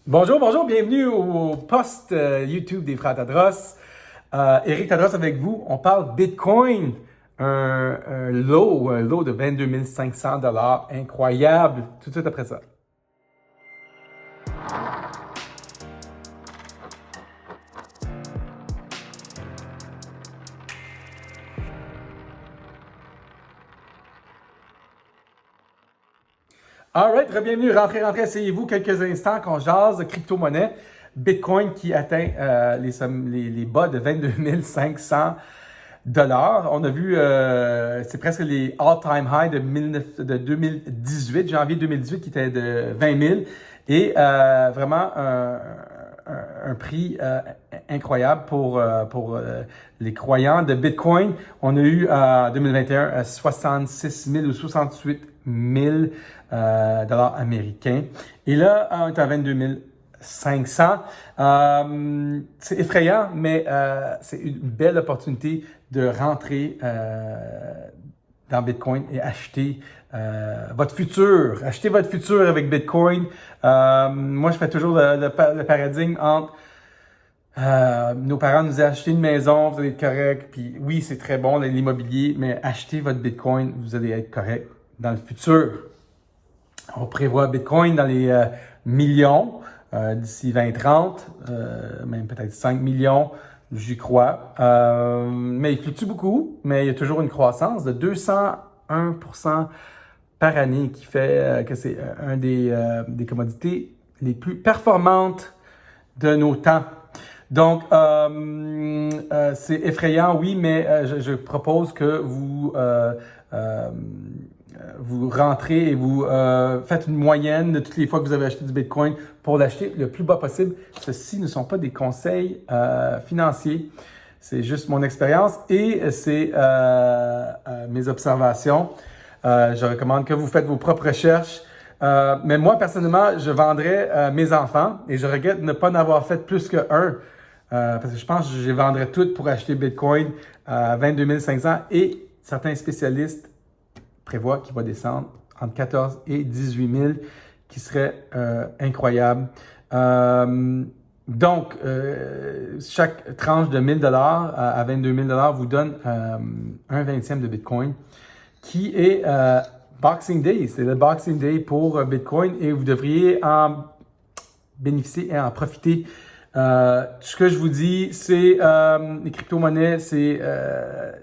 Bonjour, bonjour, bienvenue au post YouTube des Frères Tadros. Éric Tadros avec vous. On parle Bitcoin, un lot de 22 500 $, incroyable, tout de suite après ça. Alright, bienvenue, rentrez, asseyez-vous quelques instants qu'on jase de crypto-monnaie. Bitcoin qui atteint les bas de 22 500 $. On a vu, c'est presque les all-time high de 2018, janvier 2018, qui était de 20 000. Et vraiment un prix incroyable pour les croyants de Bitcoin. On a eu en 2021 66 000 ou 68 000 dollars américains. Et là, on est à 22 500. C'est effrayant, mais c'est une belle opportunité de rentrer dans Bitcoin et acheter votre futur. Achetez votre futur avec Bitcoin. Moi, je fais toujours le paradigme entre nos parents nous ont acheté une maison, vous allez être correct. Puis oui, c'est très bon l'immobilier, mais achetez votre Bitcoin, vous allez être correct dans le futur. On prévoit Bitcoin dans les millions d'ici 2030, même peut-être 5 millions, j'y crois. Mais il fluctue beaucoup, mais il y a toujours une croissance de 201% par année qui fait que c'est un des commodités les plus performantes de nos temps. Donc, c'est effrayant, oui, mais je propose que vous rentrez et vous faites une moyenne de toutes les fois que vous avez acheté du Bitcoin pour l'acheter le plus bas possible. Ceci ne sont pas des conseils financiers. C'est juste mon expérience et c'est mes observations. Je recommande que vous faites vos propres recherches. Mais moi, personnellement, je vendrais mes enfants et je regrette de ne pas en avoir fait plus qu'un. Parce que je pense que je les vendrais toutes pour acheter Bitcoin à 22 500 et certains spécialistes prévoient qu'il va descendre entre 14 et 18 000, qui serait incroyable. Donc, chaque tranche de 1 000 $ à 22 000 $ vous donne un vingtième de Bitcoin, qui est Boxing Day. C'est le Boxing Day pour Bitcoin et vous devriez en bénéficier et en profiter. Ce que je vous dis, c'est les crypto-monnaies, c'est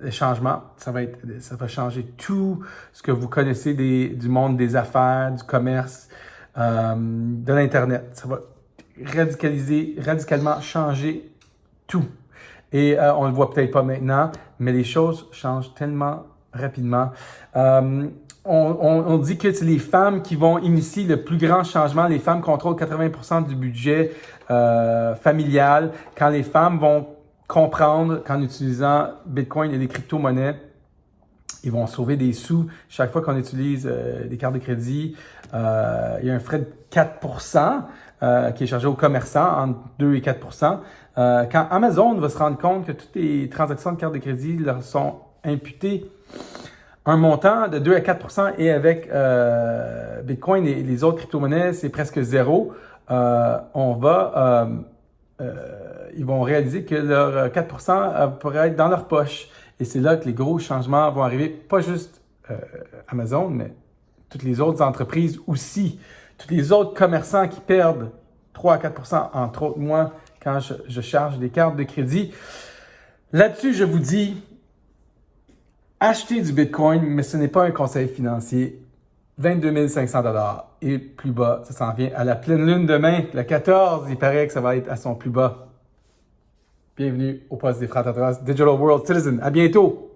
le changement. Ça va changer tout ce que vous connaissez du monde des affaires, du commerce, de l'Internet. Ça va radicalement changer tout. Et on le voit peut-être pas maintenant, mais les choses changent tellement rapidement. On dit que c'est les femmes qui vont initier le plus grand changement. Les femmes contrôlent 80% du budget familial. Quand les femmes vont comprendre qu'en utilisant Bitcoin et les crypto-monnaies, ils vont sauver des sous chaque fois qu'on utilise des cartes de crédit. Il y a un frais de 4% qui est chargé aux commerçants, entre 2 et 4%. Quand Amazon va se rendre compte que toutes les transactions de cartes de crédit leur sont imputées un montant de 2 à 4% et avec Bitcoin et les autres crypto-monnaies, c'est presque zéro. Ils vont réaliser que leur 4% pourrait être dans leur poche. Et c'est là que les gros changements vont arriver, pas juste Amazon, mais toutes les autres entreprises aussi. Tous les autres commerçants qui perdent 3 à 4%, entre autres moi, quand je charge des cartes de crédit. Là-dessus, je vous dis, achetez du Bitcoin, mais ce n'est pas un conseil financier. 22 500 $ et plus bas, ça s'en vient à la pleine lune demain, le 14, il paraît que ça va être à son plus bas. Bienvenue au poste des Frères Tadros, Digital World Citizen. À bientôt!